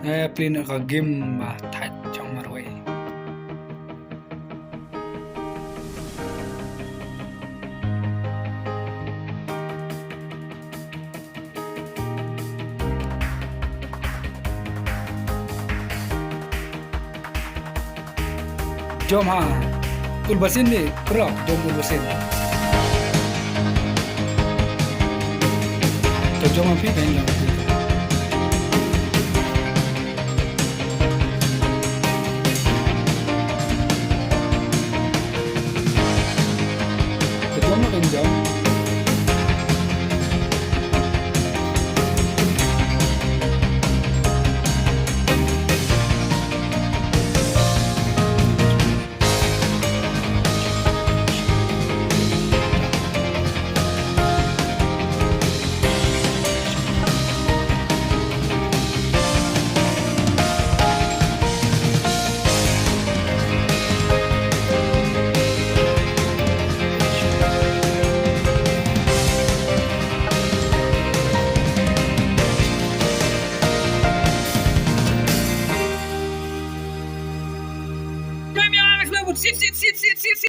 play ka game mà thay trong mà rồi jom ha ulbasin ni krok jom ulbasin to jom api kan jom to jom kan jom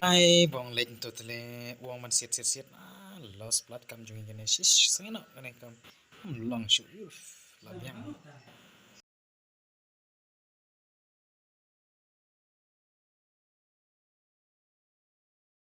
ai bong lên totally bong man sit lost blood kam jung in sis sengena kan kam long shoot la yang